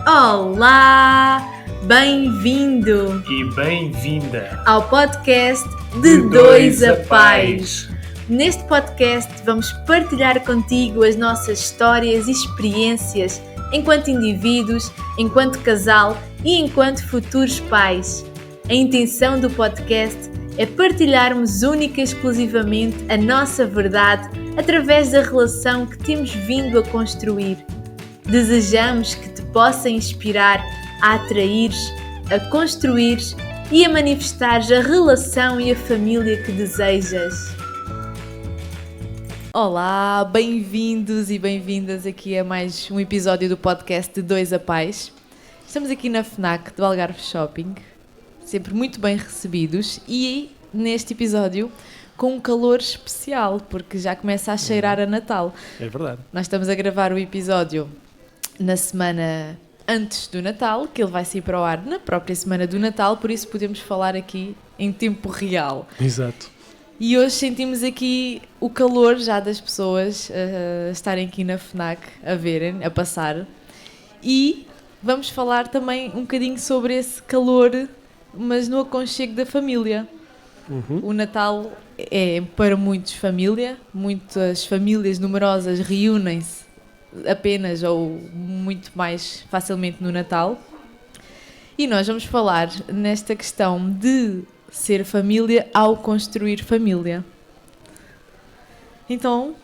Olá! Bem-vindo E bem-vinda ao podcast de Dois a Pais. Neste podcast vamos partilhar contigo as nossas histórias e experiências enquanto indivíduos, enquanto casal e enquanto futuros pais. A intenção do podcast é partilharmos única e exclusivamente a nossa verdade através da relação que temos vindo a construir. Desejamos que te possa inspirar a atraires, a construires e a manifestares a relação e a família que desejas. Olá, bem-vindos e bem-vindas aqui a mais um episódio do podcast de Dois a Pais. Estamos aqui na FNAC do Algarve Shopping, sempre muito bem recebidos e neste episódio com um calor especial, porque já começa a cheirar a Natal. É verdade. Nós estamos a gravar o episódio na semana antes do Natal, que ele vai sair para o ar na própria semana do Natal, por isso podemos falar aqui em tempo real. Exato. E hoje sentimos aqui o calor já das pessoas estarem aqui na FNAC a verem, a passar. E vamos falar também um bocadinho sobre esse calor, mas no aconchego da família. O Natal é para muitos família, muitas famílias numerosas reúnem-se apenas ou muito mais facilmente no Natal. E nós vamos falar nesta questão de ser família ao construir família. Então,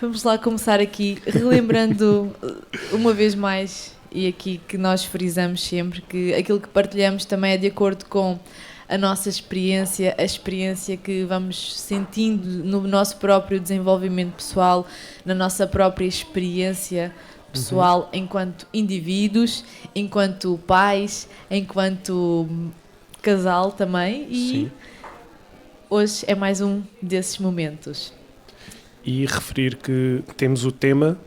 vamos lá começar aqui, relembrando uma vez mais, e aqui que nós frisamos sempre, que aquilo que partilhamos também é de acordo com a nossa experiência, a experiência que vamos sentindo no nosso próprio desenvolvimento pessoal, na nossa própria experiência pessoal enquanto indivíduos, enquanto pais, enquanto casal também. E sim, hoje é mais um desses momentos. E referir que temos o tema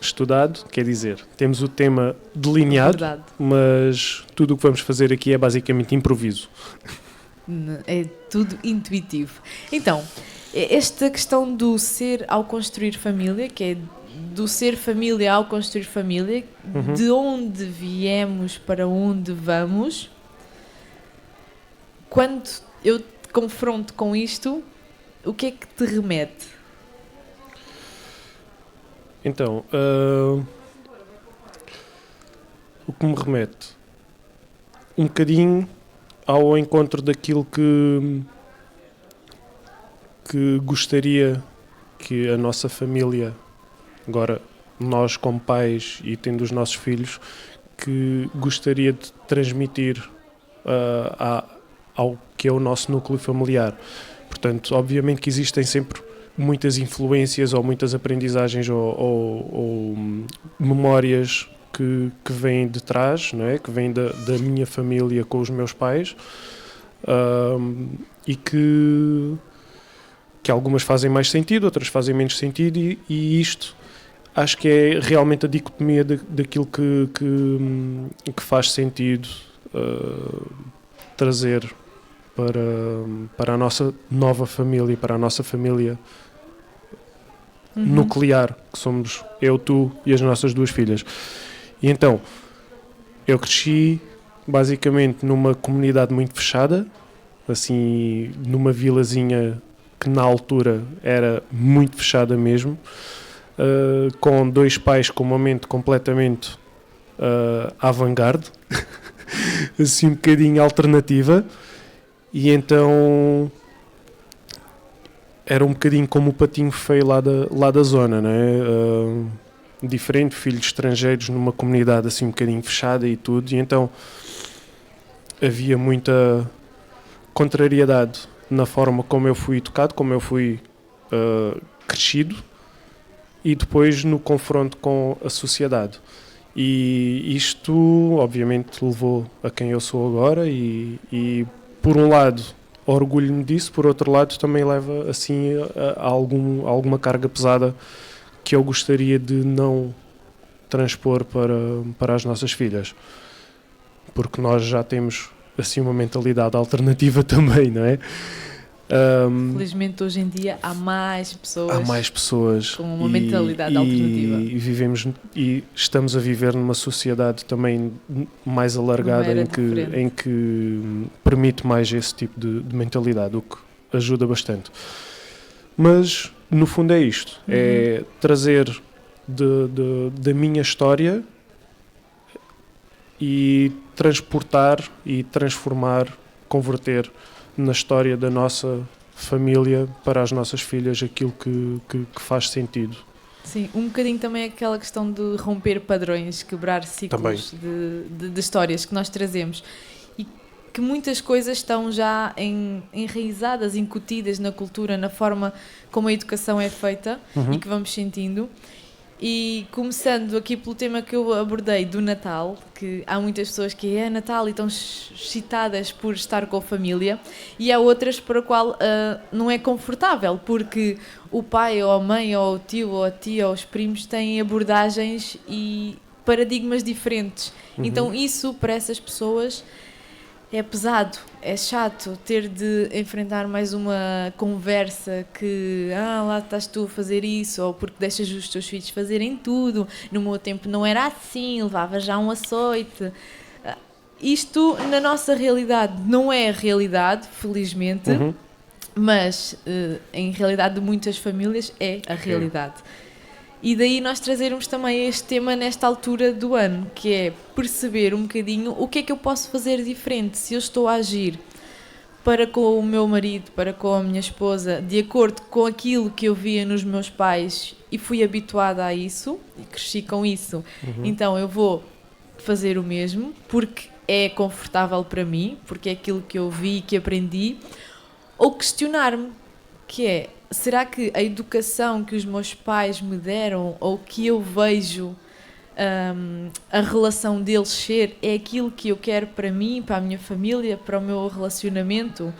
estudado, quer dizer, temos o tema delineado, mas tudo o que vamos fazer aqui é basicamente improviso. É tudo intuitivo. Então, esta questão do ser ao construir família, que é do ser família ao construir família, de onde viemos para onde vamos, quando eu te confronto com isto, o que é que te remete? Então, o que me remete? Um bocadinho ao encontro daquilo que gostaria que a nossa família, agora nós como pais e tendo os nossos filhos, que gostaria de transmitir ao que é o nosso núcleo familiar. Portanto, obviamente que existem sempre muitas influências ou muitas aprendizagens ou memórias que vêm de trás, não é? Que vêm da minha família com os meus pais, e que algumas fazem mais sentido, outras fazem menos sentido, e isto acho que é realmente a dicotomia daquilo que faz sentido trazer para a nossa nova família, para a nossa família nuclear, que somos eu, tu e as nossas duas filhas. E então, eu cresci basicamente numa comunidade muito fechada, assim, numa vilazinha que na altura era muito fechada mesmo, com dois pais com uma mente completamente avant-garde, assim um bocadinho alternativa. E então era um bocadinho como o patinho feio lá da zona, não é? Diferente, filhos estrangeiros numa comunidade assim um bocadinho fechada e tudo, e então havia muita contrariedade na forma como eu fui educado, como eu fui crescido, e depois no confronto com a sociedade. E isto obviamente levou a quem eu sou agora e por um lado, orgulho-me disso, por outro lado, também leva assim a alguma carga pesada que eu gostaria de não transpor para as nossas filhas. Porque nós já temos assim uma mentalidade alternativa também, não é? Felizmente hoje em dia há mais pessoas com uma mentalidade alternativa. E vivemos e estamos a viver numa sociedade também mais alargada em que permite mais esse tipo de mentalidade, o que ajuda bastante. Mas no fundo é isto, é trazer da minha história e transportar e transformar, converter na história da nossa família para as nossas filhas aquilo que faz sentido. Sim, um bocadinho também aquela questão de romper padrões, quebrar ciclos de histórias que nós trazemos e que muitas coisas estão já enraizadas, incutidas na cultura, na forma como a educação é feita e que vamos sentindo. E começando aqui pelo tema que eu abordei do Natal, que há muitas pessoas que é Natal e estão excitadas por estar com a família, e há outras para a qual não é confortável, porque o pai ou a mãe ou o tio ou a tia ou os primos têm abordagens e paradigmas diferentes. Então isso para essas pessoas é pesado, é chato ter de enfrentar mais uma conversa que lá estás tu a fazer isso, ou porque deixas os teus filhos fazerem tudo, no meu tempo não era assim, levava já um açoite. Isto na nossa realidade não é a realidade, felizmente, mas em realidade de muitas famílias é a realidade. E daí nós trazermos também este tema nesta altura do ano, que é perceber um bocadinho o que é que eu posso fazer diferente se eu estou a agir para com o meu marido, para com a minha esposa, de acordo com aquilo que eu via nos meus pais e fui habituada a isso, e cresci com isso. Então eu vou fazer o mesmo, porque é confortável para mim, porque é aquilo que eu vi e que aprendi, ou questionar-me, que é: será que a educação que os meus pais me deram ou que eu vejo a relação deles ser é aquilo que eu quero para mim, para a minha família, para o meu relacionamento?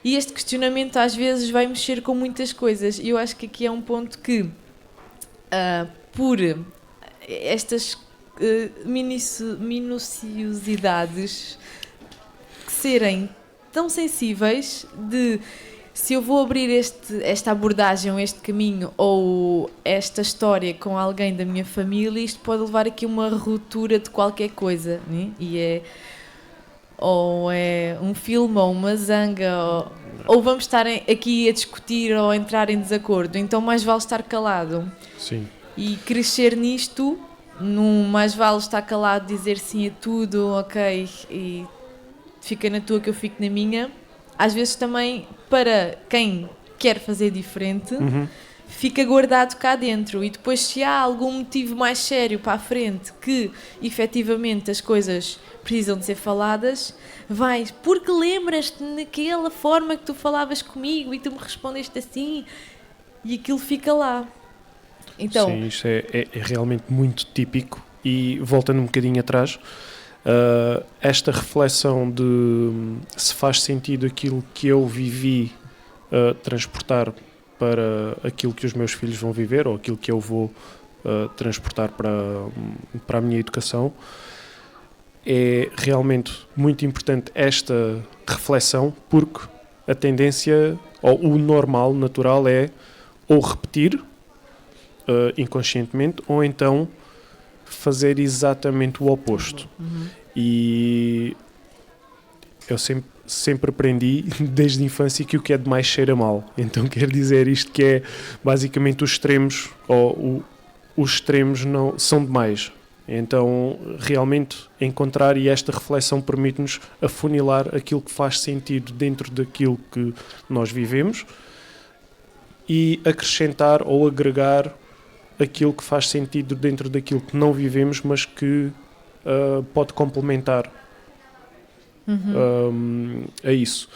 E este questionamento às vezes vai mexer com muitas coisas, e eu acho que aqui é um ponto que por estas minuciosidades serem tão sensíveis de se eu vou abrir esta abordagem, este caminho ou esta história com alguém da minha família, isto pode levar aqui a uma ruptura de qualquer coisa, né? E ou é um filme ou uma zanga ou vamos estar aqui a discutir ou a entrar em desacordo, então mais vale estar calado. Sim. E crescer nisto, mais vale estar calado, dizer sim a tudo, ok, e fica na tua que eu fico na minha. Às vezes também, para quem quer fazer diferente, fica guardado cá dentro, e depois se há algum motivo mais sério para a frente que efetivamente as coisas precisam de ser faladas, vais, porque lembras-te naquela forma que tu falavas comigo e tu me respondeste assim, e aquilo fica lá. Então, sim, isto é realmente muito típico. E voltando um bocadinho atrás, esta reflexão de se faz sentido aquilo que eu vivi transportar para aquilo que os meus filhos vão viver, ou aquilo que eu vou transportar para a minha educação, é realmente muito importante esta reflexão, porque a tendência, ou o normal, natural, é ou repetir inconscientemente, ou então fazer exatamente o oposto. E eu sempre aprendi desde a infância que o que é demais cheira mal. Então quer dizer isto, que é basicamente os extremos, ou os extremos não são demais. Então realmente encontrar, e esta reflexão permite-nos afunilar aquilo que faz sentido dentro daquilo que nós vivemos e acrescentar ou agregar aquilo que faz sentido dentro daquilo que não vivemos, mas que pode complementar a isso.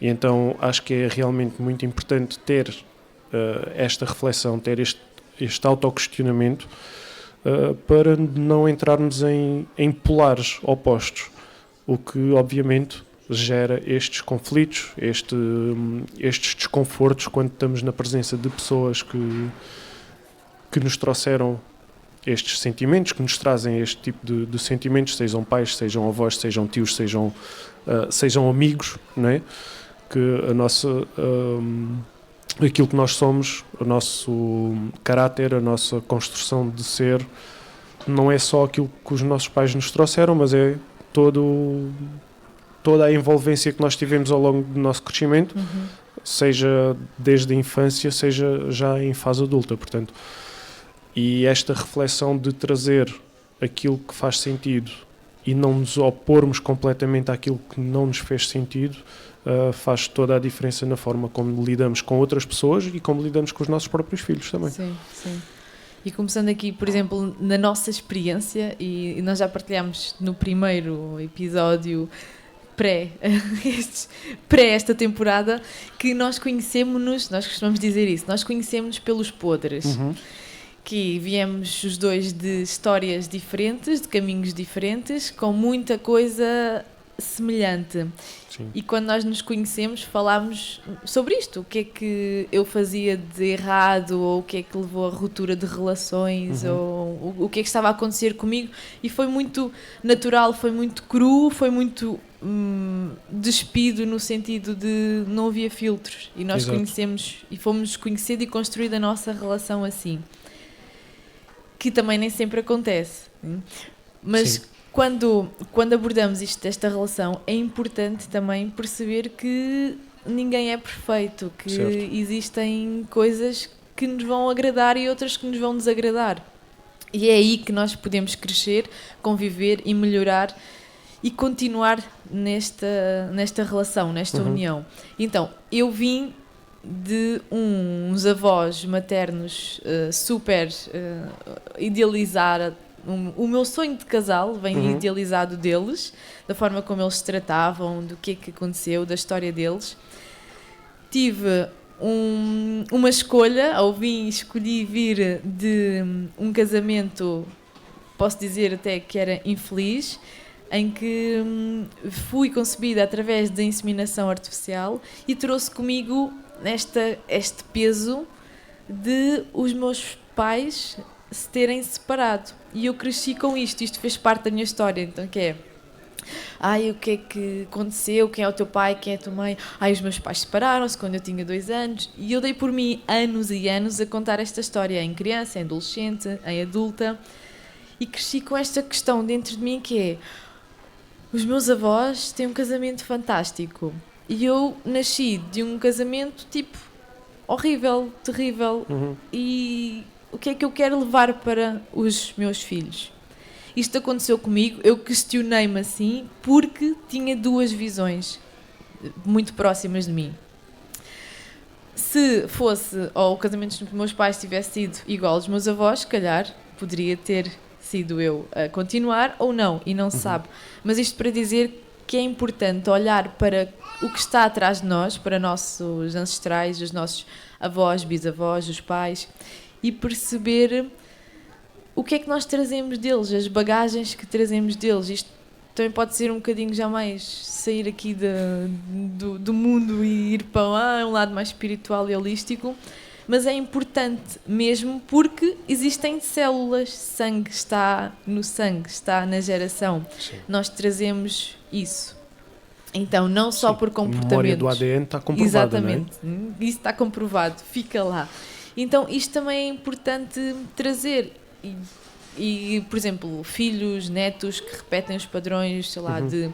E então acho que é realmente muito importante ter esta reflexão, ter este autoquestionamento, para não entrarmos em polares opostos, o que obviamente gera estes conflitos, estes desconfortos quando estamos na presença de pessoas que nos trouxeram estes sentimentos, que nos trazem este tipo de sentimentos, sejam pais, sejam avós, sejam tios, sejam amigos, não é? que a nossa, aquilo que nós somos, o nosso caráter, a nossa construção de ser, não é só aquilo que os nossos pais nos trouxeram, mas é toda a envolvência que nós tivemos ao longo do nosso crescimento, seja desde a infância, seja já em fase adulta, portanto. E esta reflexão de trazer aquilo que faz sentido e não nos opormos completamente àquilo que não nos fez sentido, faz toda a diferença na forma como lidamos com outras pessoas e como lidamos com os nossos próprios filhos também. Sim, sim. E começando aqui, por exemplo, na nossa experiência, e nós já partilhámos no primeiro episódio pré esta temporada, que nós conhecemos-nos, nós costumamos dizer isso, nós conhecemos-nos pelos podres. Que viemos os dois de histórias diferentes, de caminhos diferentes, com muita coisa semelhante. Sim. E quando nós nos conhecemos, falámos sobre isto. O que é que eu fazia de errado, ou o que é que levou à ruptura de relações, ou o que é que estava a acontecer comigo. E foi muito natural, foi muito cru, foi muito despido, no sentido de não havia filtros. E nós conhecemos, e fomos conhecendo e construindo a nossa relação assim. Que também nem sempre acontece. Mas quando abordamos esta relação, é importante também perceber que ninguém é perfeito, que existem coisas que nos vão agradar e outras que nos vão desagradar. E é aí que nós podemos crescer, conviver e melhorar e continuar nesta relação, nesta união. Então, eu vim de uns avós maternos super idealizar o meu sonho de casal vem idealizado deles, da forma como eles se tratavam, do que é que aconteceu, da história deles. Tive uma escolha, escolhi vir de um casamento, posso dizer até que era infeliz, em que fui concebida através da inseminação artificial e trouxe comigo este peso de os meus pais se terem separado. E eu cresci com isto fez parte da minha história. Então, que é: o que é que aconteceu? Quem é o teu pai? Quem é a tua mãe? Os meus pais separaram-se quando eu tinha 2 anos. E eu dei por mim anos e anos a contar esta história em criança, em adolescente, em adulta. E cresci com esta questão dentro de mim, que é: os meus avós têm um casamento fantástico. E eu nasci de um casamento, horrível, terrível. E o que é que eu quero levar para os meus filhos? Isto aconteceu comigo, eu questionei-me assim, porque tinha 2 visões muito próximas de mim. Se fosse, ou o casamento dos meus pais tivesse sido igual aos meus avós, se calhar poderia ter sido eu a continuar ou não, e não se sabe. Mas isto para dizer que é importante olhar para o que está atrás de nós, para nossos ancestrais, os nossos avós, bisavós, os pais, e perceber o que é que nós trazemos deles, as bagagens que trazemos deles. Isto também pode ser um bocadinho jamais sair aqui do mundo e ir para um lado mais espiritual e holístico, mas é importante mesmo porque existem células, sangue está no sangue, está na geração. Sim. Nós trazemos isso. Então, não só por comportamentos. A memória do ADN está comprovada. Exatamente. Não é? Isso está comprovado, fica lá. Então, isto também é importante trazer. E, por exemplo, filhos, netos que repetem os padrões, de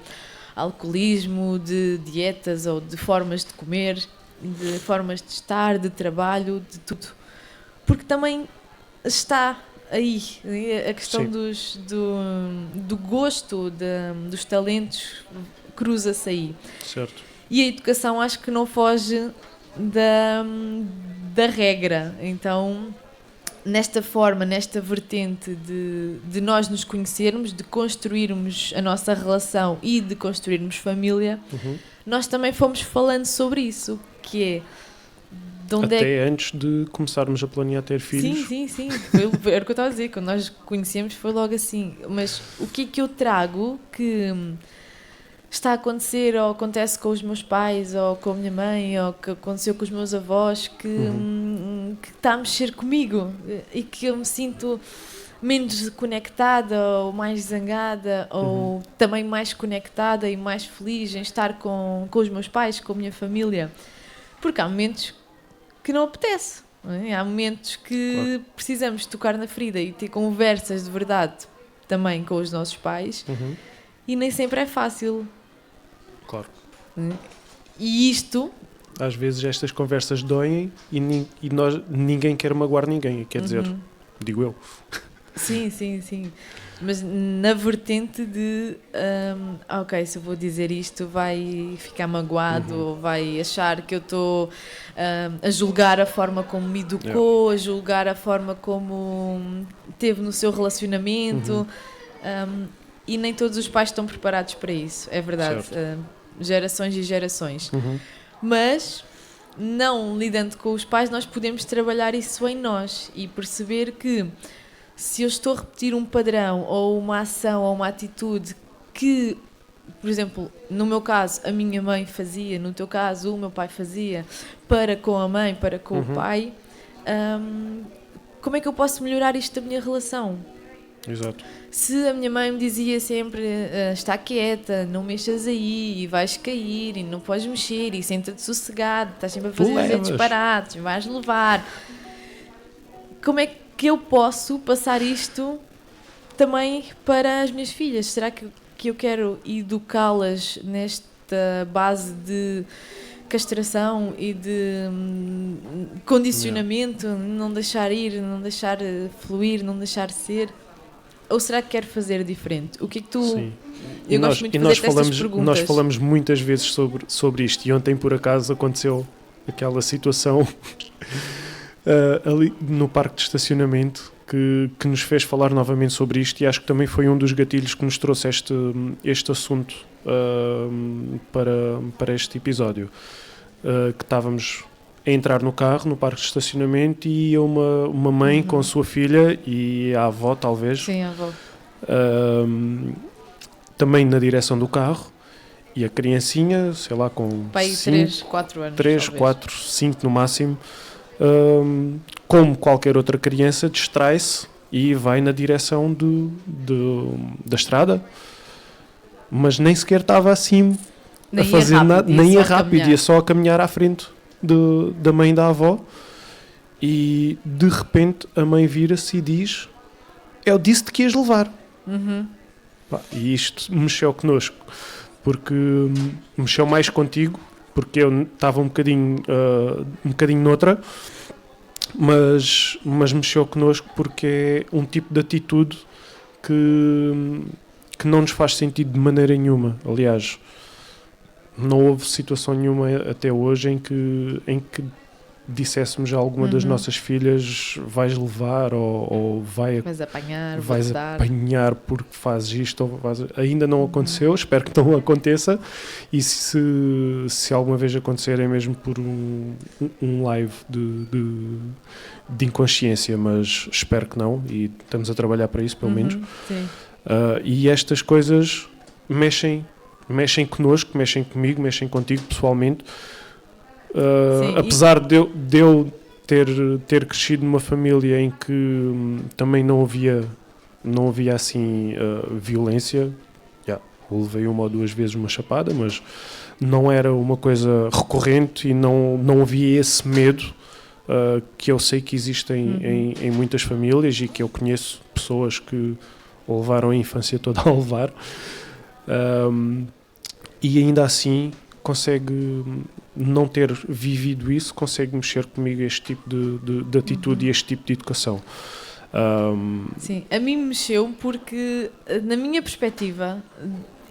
alcoolismo, de dietas ou de formas de comer, de formas de estar, de trabalho, de tudo. Porque também está aí a questão do gosto, dos talentos, cruza-se aí. Certo. E a educação acho que não foge da regra. Então, nesta forma, nesta vertente de nós nos conhecermos, de construirmos a nossa relação e de construirmos família, nós também fomos falando sobre isso, que é... Até antes de começarmos a planear ter filhos. Sim. Era o que eu estava a dizer. Quando nós conhecemos foi logo assim. Mas o que é que eu trago que está a acontecer ou acontece com os meus pais ou com a minha mãe ou que aconteceu com os meus avós que está a mexer comigo e que eu me sinto menos conectada ou mais zangada ou também mais conectada e mais feliz em estar com os meus pais, com a minha família? Porque há momentos que não apetece, não é? Há momentos que precisamos tocar na ferida e ter conversas de verdade também com os nossos pais e nem sempre é fácil. Claro. E isto... Às vezes estas conversas doem e ninguém quer magoar ninguém, quer dizer, digo eu. Sim. Mas na vertente de ok, se eu vou dizer isto vai ficar magoado ou vai achar que eu estou a julgar a forma como me educou, a julgar a forma como teve no seu relacionamento, e nem todos os pais estão preparados para isso, é verdade. Gerações e gerações. Mas não lidando com os pais, nós podemos trabalhar isso em nós e perceber que se eu estou a repetir um padrão ou uma ação ou uma atitude que, por exemplo, no meu caso a minha mãe fazia, no teu caso o meu pai fazia, para com a mãe, para com o pai, como é que eu posso melhorar isto da minha relação? Exato. Se a minha mãe me dizia sempre está quieta, não mexas aí e vais cair e não podes mexer e senta-te sossegado, estás sempre a fazer disparates, vais levar, como é que eu posso passar isto também para as minhas filhas? Será que eu quero educá-las nesta base de castração e de condicionamento, não deixar ir, não deixar fluir, não deixar ser? Ou será que quero fazer diferente? O que é que tu... Sim. Eu gosto muito de fazer estas perguntas. Nós falamos muitas vezes sobre isto, e ontem por acaso aconteceu aquela situação ali no parque de estacionamento que nos fez falar novamente sobre isto, e acho que também foi um dos gatilhos que nos trouxe este assunto para este episódio, que estávamos a entrar no carro, no parque de estacionamento, e ia uma mãe com a sua filha e a avó, talvez. Sim, a avó. Também na direção do carro, e a criancinha, sei lá, com 3, 4 anos. 3, 4, 5 no máximo, como qualquer outra criança, distrai-se e vai na direção da estrada, mas nem sequer estava assim a fazer nada, nem ia rápido, ia só a caminhar à frente da mãe da avó, e de repente a mãe vira-se e diz: eu disse-te que ias levar. E isto mexeu connosco, porque mexeu mais contigo, porque eu estava um bocadinho noutra, mas mexeu connosco porque é um tipo de atitude que não nos faz sentido de maneira nenhuma. Aliás, não houve situação nenhuma até hoje em que disséssemos a alguma das nossas filhas: vais levar ou vais apanhar porque fazes isto. Ainda não aconteceu, espero que não aconteça, e se alguma vez acontecer é mesmo por um live de inconsciência, mas espero que não, e estamos a trabalhar para isso, pelo menos. Sim. E estas coisas mexem connosco, mexem comigo, mexem contigo pessoalmente. Apesar de eu ter crescido numa família em que também não havia assim violência, eu levei uma ou duas vezes uma chapada, mas não era uma coisa recorrente, e não havia esse medo que eu sei que existe em muitas famílias, e que eu conheço pessoas que o levaram a infância toda a levar, e ainda assim consegue, não ter vivido isso, consegue mexer comigo este tipo de atitude e este tipo de educação. Sim, a mim mexeu porque, na minha perspectiva,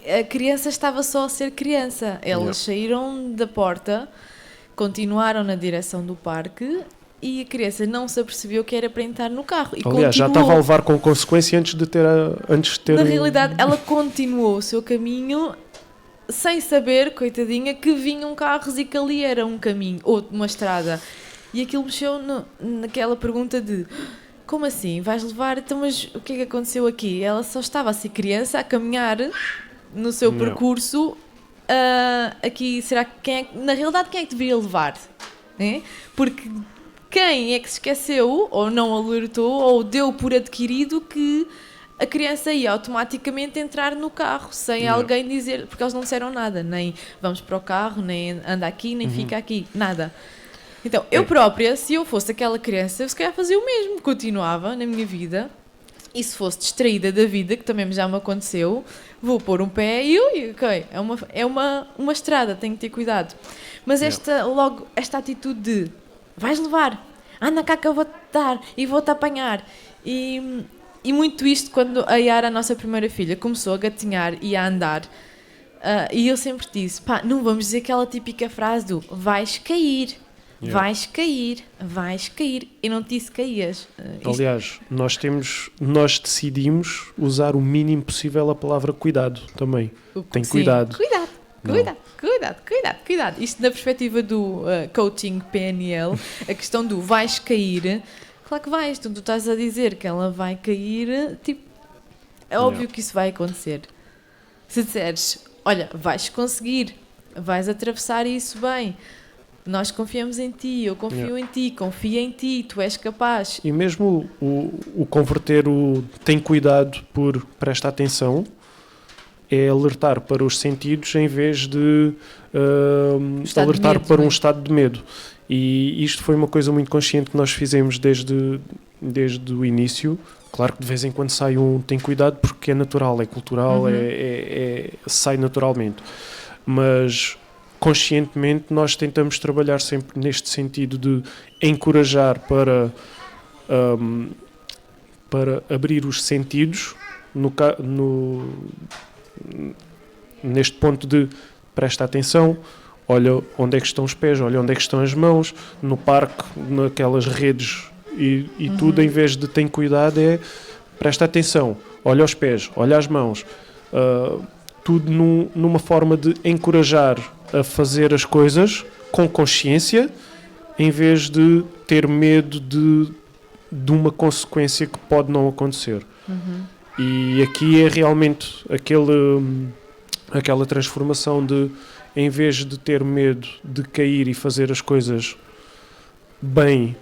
a criança estava só a ser criança. Eles saíram da porta, continuaram na direção do parque, e a criança não se apercebeu que era para entrar no carro. E aliás, já estava a levar com consequência antes de ter... Na realidade, ela continuou o seu caminho sem saber, coitadinha, que vinham carros e que ali era um caminho ou uma estrada. E aquilo mexeu naquela pergunta de: como assim? Vais levar? Então, mas o que é que aconteceu aqui? Ela só estava a ser criança, a caminhar no seu percurso. Aqui, será que na realidade quem é que deveria levar? Porque quem é que se esqueceu, ou não alertou, ou deu por adquirido que a criança ia automaticamente entrar no carro, sem alguém dizer, porque eles não disseram nada, nem vamos para o carro, nem anda aqui, nem fica aqui, nada. Então, eu própria, se eu fosse aquela criança, eu se calhar fazia o mesmo, continuava na minha vida, e se fosse distraída da vida, que também já me aconteceu, vou pôr um pé e ok, é uma estrada, tenho que ter cuidado. Mas esta atitude de, vais levar, anda cá que eu vou-te dar, e vou-te apanhar, e muito isto quando a Yara, a nossa primeira filha, começou a gatinhar e a andar, e eu sempre disse, pá, não vamos dizer aquela típica frase do vais cair, vais cair, vais cair. Eu não te disse caías. Aliás, nós decidimos usar o mínimo possível a palavra cuidado também. Tem cuidado. Cuidado. Isto na perspectiva do coaching PNL, a questão do vais cair. Claro que vais, tu estás a dizer que ela vai cair, tipo, é óbvio que isso vai acontecer. Se disseres, olha, vais conseguir, vais atravessar isso bem, nós confiamos em ti, eu confio em ti, confia em ti, tu és capaz. E mesmo o converter o tem cuidado por presta atenção é alertar para os sentidos em vez de alertar para um estado de medo. E isto foi uma coisa muito consciente que nós fizemos desde o início. Claro que de vez em quando sai tem cuidado porque é natural, é cultural, sai naturalmente. Mas conscientemente nós tentamos trabalhar sempre neste sentido de encorajar para abrir os sentidos neste ponto de presta atenção, olha onde é que estão os pés, olha onde é que estão as mãos, no parque, naquelas redes e tudo, em vez de tem cuidado, presta atenção, olha os pés, olha as mãos, tudo numa forma de encorajar a fazer as coisas com consciência, em vez de ter medo de uma consequência que pode não acontecer. E aqui é realmente aquela transformação de, em vez de ter medo de cair e fazer as coisas bem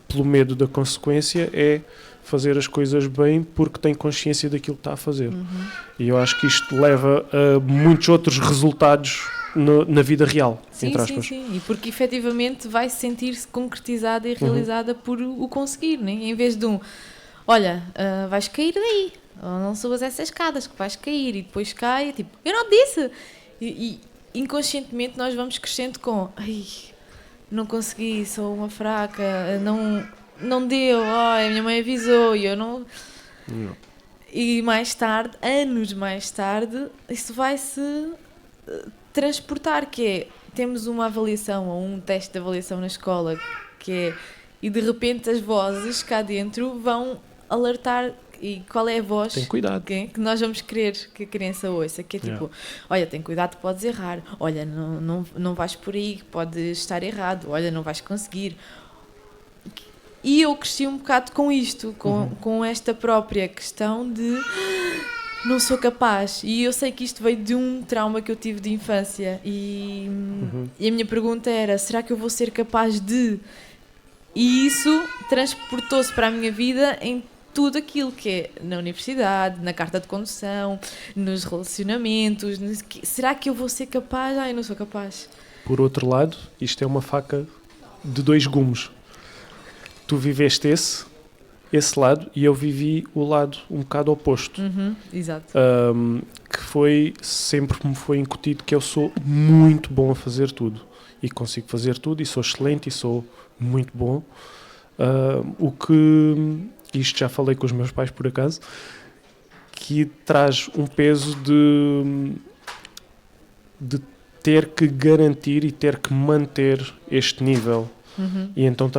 pelo medo da consequência, é fazer as coisas bem porque tem consciência daquilo que está a fazer. E eu acho que isto leva a muitos outros resultados na vida real, entre aspas. Sim. E porque efetivamente vai sentir-se concretizada e realizada por o conseguir, né? Em vez de olha, vais cair daí, ou não subas essas escadas que vais cair, e depois cai, tipo, eu não disse! E inconscientemente nós vamos crescendo com, ai, não consegui, sou uma fraca, não deu, a minha mãe avisou e eu não. E mais tarde, anos mais tarde, isso vai se transportar, que é, temos uma avaliação ou um teste de avaliação na escola, que é, e de repente as vozes cá dentro vão alertar, e qual é a voz tem cuidado. Que nós vamos querer que a criança ouça, que é tipo, olha, tem cuidado, podes errar, olha, não vais por aí, podes estar errado, olha, não vais conseguir. E eu cresci um bocado com isto, com esta própria questão de não sou capaz. E eu sei que isto veio de um trauma que eu tive de infância. E a minha pergunta era, será que eu vou ser capaz de... E isso transportou-se para a minha vida em tudo aquilo que é na universidade, na carta de condução, nos relacionamentos. Será que eu vou ser capaz? Eu não sou capaz. Por outro lado, isto é uma faca de dois gumes. Tu viveste esse lado e eu vivi o lado um bocado oposto. Exato. Que sempre me foi incutido que eu sou muito bom a fazer tudo. E consigo fazer tudo e sou excelente e sou muito bom. O que, isto já falei com os meus pais por acaso, que traz um peso de ter que garantir e ter que manter este nível. E então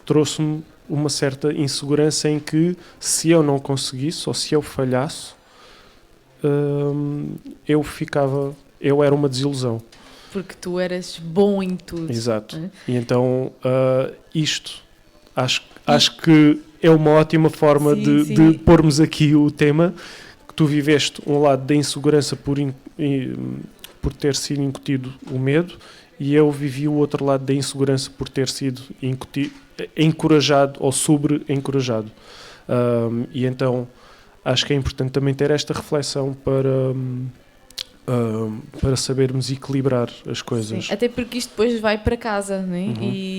trouxe-me uma certa insegurança em que se eu não conseguisse ou se eu falhasse, eu era uma desilusão. Porque tu eras bom em tudo. Exato. E então isto acho que é uma ótima forma de pormos aqui o tema, que tu viveste um lado da insegurança por ter sido incutido o medo, e eu vivi o outro lado da insegurança por ter sido encorajado ou sobre-encorajado. E então acho que é importante também ter esta reflexão para sabermos equilibrar as coisas. Sim, até porque isto depois vai para casa, né?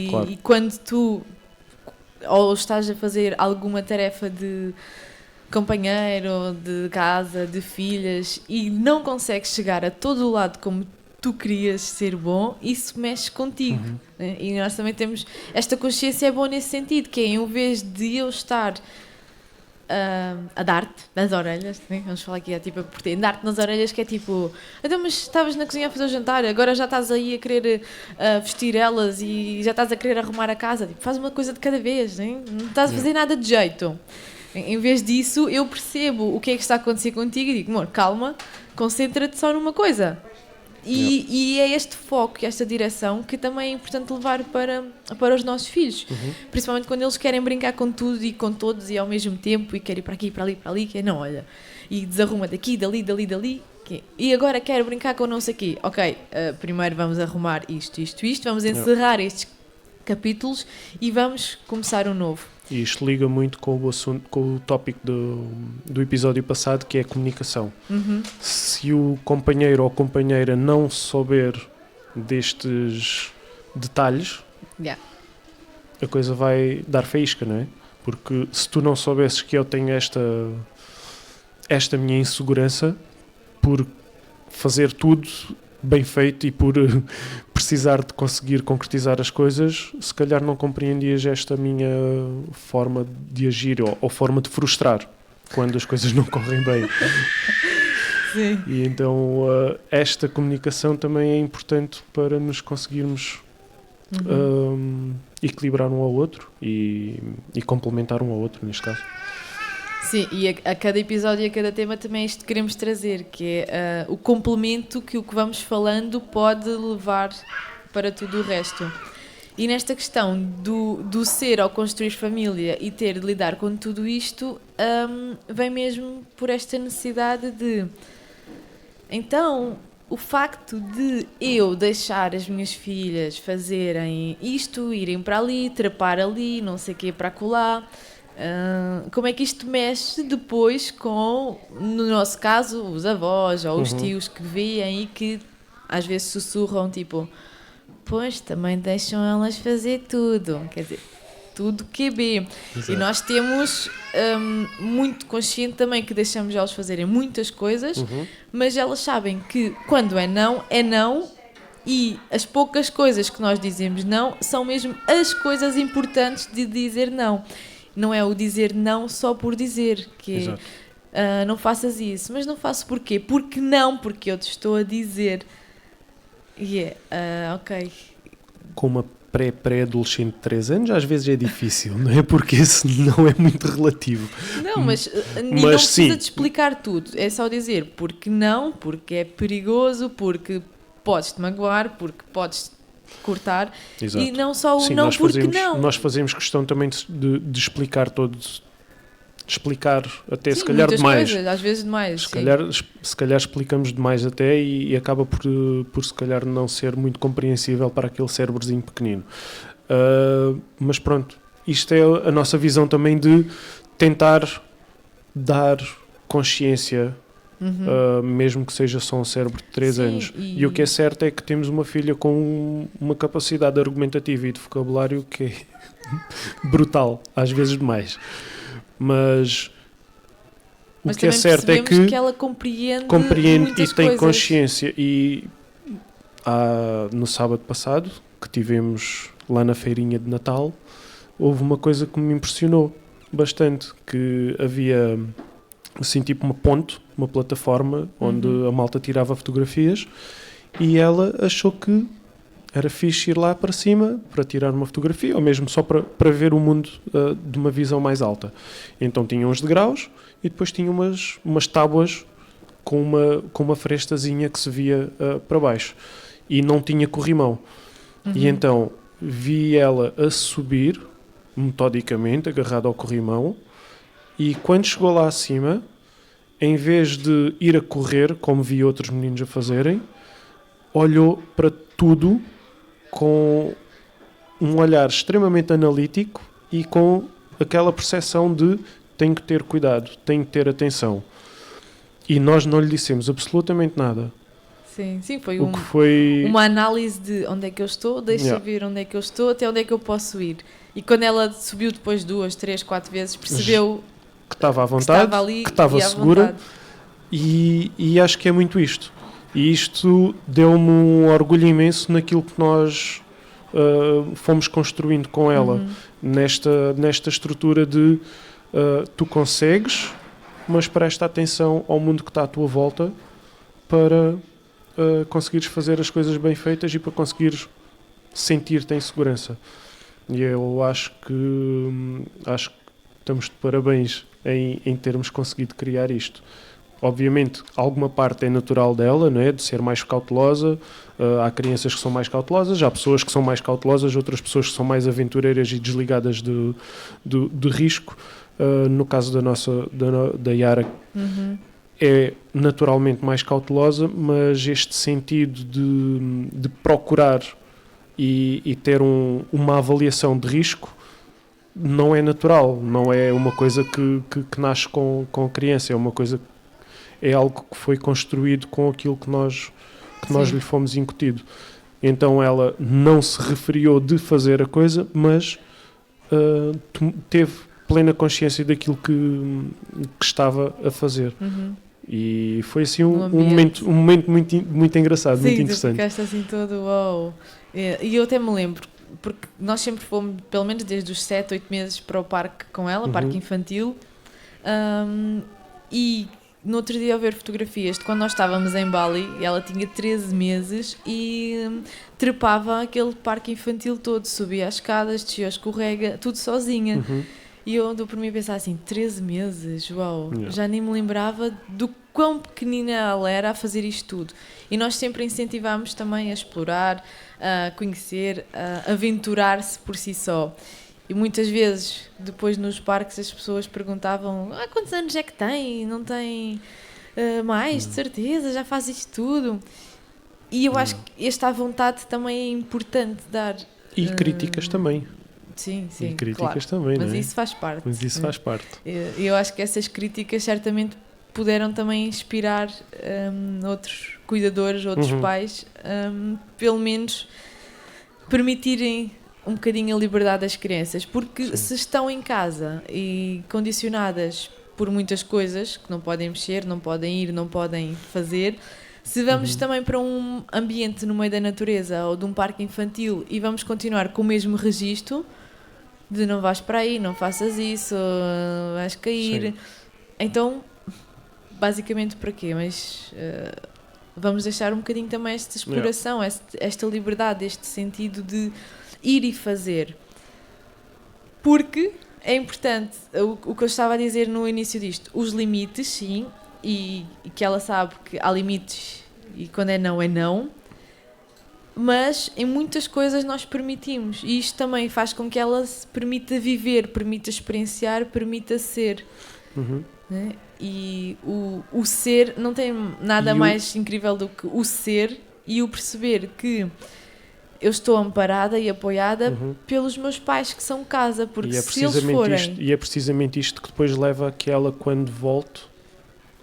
Claro. E quando tu ou estás a fazer alguma tarefa de companheiro, de casa, de filhas e não consegues chegar a todo o lado como tu querias ser bom, isso mexe contigo. Né? E nós também temos esta consciência, é boa nesse sentido, que é em vez de eu estar a dar-te nas orelhas, né? Vamos falar aqui, é tipo, dar-te nas orelhas, que é tipo, então, mas estavas na cozinha a fazer o jantar, agora já estás aí a querer vestir elas e já estás a querer arrumar a casa, tipo, faz uma coisa de cada vez, né? Não estás a fazer nada de jeito. Em vez disso, eu percebo o que é que está a acontecer contigo e digo, amor, calma, concentra-te só numa coisa. E é este foco, esta direção que também é importante levar para os nossos filhos. Principalmente quando eles querem brincar com tudo e com todos e ao mesmo tempo e querem ir para aqui, para ali, para ali, que é, não, olha, e desarruma daqui, dali, que, e agora quero brincar com não sei o quê. Ok, primeiro vamos arrumar isto, vamos encerrar estes capítulos e vamos começar um novo. E isto liga muito com o assunto, com o tópico do episódio passado, que é a comunicação. Se o companheiro ou companheira não souber destes detalhes, a coisa vai dar faísca, não é? Porque se tu não soubesses que eu tenho esta minha insegurança por fazer tudo bem feito e por precisar de conseguir concretizar as coisas, se calhar não compreendias esta minha forma de agir ou forma de frustrar quando as coisas não correm bem. Sim. E então esta comunicação também é importante para nos conseguirmos equilibrar um ao outro e complementar um ao outro, neste caso. Sim, e a cada episódio e a cada tema também é isto que queremos trazer, que é o complemento que o que vamos falando pode levar para tudo o resto. E nesta questão do ser ao construir família e ter de lidar com tudo isto, vem mesmo por esta necessidade de... Então, o facto de eu deixar as minhas filhas fazerem isto, irem para ali, trepar ali, não sei o quê, para acolá... como é que isto mexe depois com, no nosso caso, os avós ou os tios que veem e que às vezes sussurram tipo, pois também deixam elas fazer tudo, quer dizer, tudo que é bem. E nós temos muito consciente também que deixamos elas fazerem muitas coisas, mas elas sabem que quando é não, e as poucas coisas que nós dizemos não são mesmo as coisas importantes de dizer não. Não é o dizer não só por dizer, que não faças isso. Mas não faço porquê? Porque não, porque eu te estou a dizer. E ok. Com uma pré-adolescente de 3 anos, às vezes é difícil, não é? Porque isso não é muito relativo. Não, mas não precisa de explicar tudo. É só dizer porque não, porque é perigoso, porque podes-te magoar, porque podes cortar. Exato. E não só o não porque não. Nós fazemos questão também de explicar todos, de explicar até se calhar muitas demais. Coisas, às vezes demais. Se calhar explicamos demais até e acaba por se calhar não ser muito compreensível para aquele cérebrozinho pequenino. Mas pronto, isto é a nossa visão também de tentar dar consciência, mesmo que seja só um cérebro de 3 anos. E o que é certo é que temos uma filha com uma capacidade argumentativa e de vocabulário que é brutal, às vezes demais. Mas o que é certo é que ela compreende e tem coisas. consciência. E no sábado passado, que tivemos lá na feirinha de Natal, houve uma coisa que me impressionou bastante, que havia assim tipo uma plataforma onde a malta tirava fotografias e ela achou que era fixe ir lá para cima para tirar uma fotografia ou mesmo só para ver o mundo de uma visão mais alta. Então tinha uns degraus e depois tinha umas tábuas com uma frestazinha que se via para baixo e não tinha corrimão. E então vi ela a subir metodicamente, agarrada ao corrimão, e quando chegou lá acima, em vez de ir a correr, como vi outros meninos a fazerem, olhou para tudo com um olhar extremamente analítico e com aquela percepção de tenho que ter cuidado, tenho que ter atenção. E nós não lhe dissemos absolutamente nada. Sim, foi, uma análise de onde é que eu estou, deixa ver onde é que eu estou, até onde é que eu posso ir. E quando ela subiu depois 2, 3, 4 vezes, percebeu que estava à vontade, que estava segura, e acho que é muito isto. E isto deu-me um orgulho imenso naquilo que nós fomos construindo com ela, nesta estrutura de tu consegues, mas presta atenção ao mundo que está à tua volta para conseguires fazer as coisas bem feitas e para conseguires sentir-te em segurança. E eu acho que estamos de parabéns em termos conseguido criar isto. Obviamente, alguma parte é natural dela, não é? De ser mais cautelosa. Há crianças que são mais cautelosas, há pessoas que são mais cautelosas, outras pessoas que são mais aventureiras e desligadas de risco. No caso da Yara, é naturalmente mais cautelosa, mas este sentido de procurar e ter uma avaliação de risco não é natural, não é uma coisa que nasce com a criança, é algo que foi construído com aquilo que nós lhe fomos incutido. Então ela não se referiu de fazer a coisa, mas teve plena consciência daquilo que estava a fazer. E foi assim um momento muito engraçado, sim, muito interessante. Sim, ficaste assim todo uau. E eu até me lembro, porque nós sempre fomos, pelo menos desde os 7, 8 meses, para o parque com ela, parque infantil, e no outro dia ao ver fotografias de quando nós estávamos em Bali, ela tinha 13 meses e trepava aquele parque infantil todo, subia as escadas, descia, escorrega, tudo sozinha. E eu ando por mim a pensar assim, 13 meses, uau, já nem me lembrava do quão pequenina ela era a fazer isto tudo. E nós sempre incentivámos também a explorar, a conhecer, a aventurar-se por si só. E muitas vezes, depois nos parques, as pessoas perguntavam quantos anos é que tem? Não tem mais, de certeza, já faz isto tudo. E eu acho que esta vontade também é importante dar. E críticas também. Sim, e críticas claro. também, mas não é? isso faz parte. Mas isso faz parte. Eu acho que essas críticas certamente puderam também inspirar outros cuidadores, outros pais, pelo menos permitirem um bocadinho a liberdade das crianças, porque se estão em casa e condicionadas por muitas coisas, que não podem mexer, não podem ir, não podem fazer, se vamos também para um ambiente no meio da natureza ou de um parque infantil e vamos continuar com o mesmo registro de não vais para aí, não faças isso, vais cair. Então, basicamente para quê? Mas vamos deixar um bocadinho também esta exploração, esta liberdade, este sentido de ir e fazer. Porque é importante, o que eu estava a dizer no início disto, os limites, sim, e que ela sabe que há limites e quando é não, mas em muitas coisas nós permitimos, e isto também faz com que ela se permita viver, permita experienciar, permita ser. Né? E o ser não tem nada mais incrível do que o ser e o perceber que eu estou amparada e apoiada pelos meus pais que são casa, porque se eles forem... E é precisamente isto que depois leva a que ela, quando volte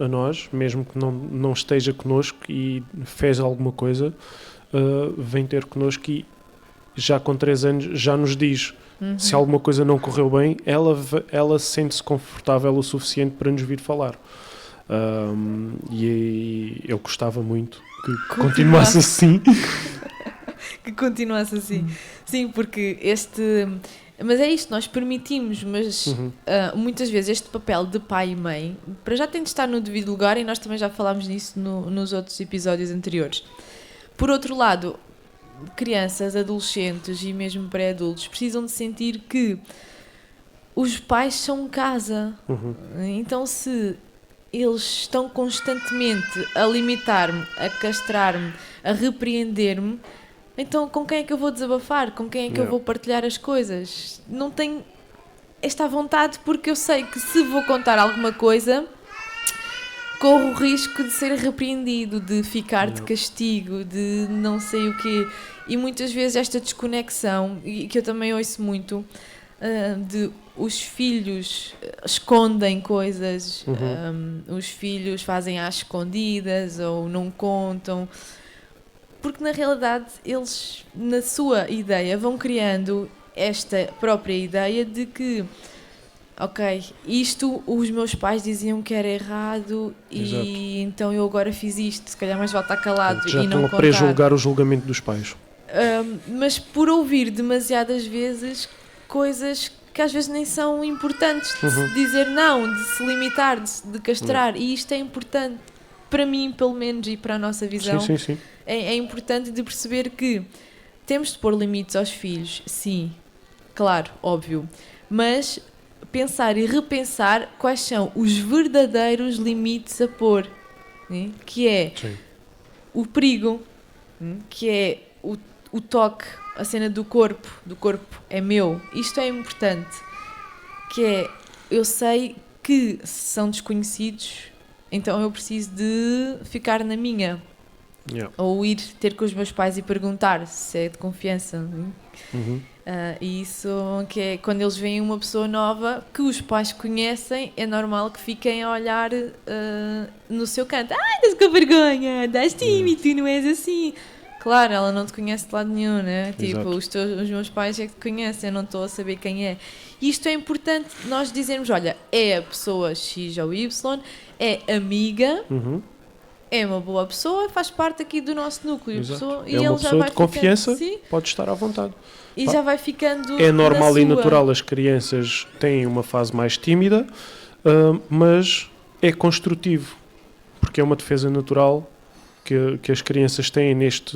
a nós, mesmo que não esteja connosco e fez alguma coisa, vem ter connosco e já com 3 anos já nos diz se alguma coisa não correu bem, ela sente-se confortável o suficiente para nos vir falar. E eu gostava muito que continuasse assim. Que continuasse assim. Sim, porque mas é isto, nós permitimos, mas muitas vezes este papel de pai e mãe, para já tem de estar no devido lugar, e nós também já falámos nisso nos outros episódios anteriores. Por outro lado, crianças, adolescentes e mesmo pré-adultos precisam de sentir que os pais são casa. Então se eles estão constantemente a limitar-me, a castrar-me, a repreender-me, então com quem é que eu vou desabafar? Com quem é que eu vou partilhar as coisas? Não tenho esta vontade, porque eu sei que se vou contar alguma coisa, corro o risco de ser repreendido, de ficar de castigo, de não sei o quê. E muitas vezes esta desconexão, e que eu também ouço muito, de os filhos escondem coisas, os filhos fazem às escondidas ou não contam, porque na realidade eles, na sua ideia, vão criando esta própria ideia de que ok, isto os meus pais diziam que era errado e então eu agora fiz isto, se calhar mais vale estar calado já e não estão a contar. pré-julgar o julgamento dos pais. Mas por ouvir demasiadas vezes coisas que às vezes nem são importantes, de se dizer não, de se limitar, de castrar, e isto é importante para mim, pelo menos, e para a nossa visão. Sim. É importante de perceber que temos de pôr limites aos filhos, sim, claro, óbvio, mas pensar e repensar quais são os verdadeiros limites a pôr, né? Que é o perigo, que é o toque, a cena do corpo é meu, isto é importante, que é, eu sei que são desconhecidos, então eu preciso de ficar na minha, ou ir ter com os meus pais e perguntar se é de confiança, e isso que é quando eles veem uma pessoa nova que os pais conhecem, é normal que fiquem a olhar no seu canto. Ai, estás com vergonha, estás tímido, tu não és assim. Claro, ela não te conhece de lado nenhum, né? Tipo, os meus pais é que te conhecem, eu não estou a saber quem é. E isto é importante nós dizermos, olha, é a pessoa X ou Y, é amiga, é uma boa pessoa, faz parte aqui do nosso núcleo. É uma pessoa de confiança, pode estar à vontade. E já vai ficando. É normal e natural, as crianças têm uma fase mais tímida, mas é construtivo, porque é uma defesa natural que as crianças têm nesta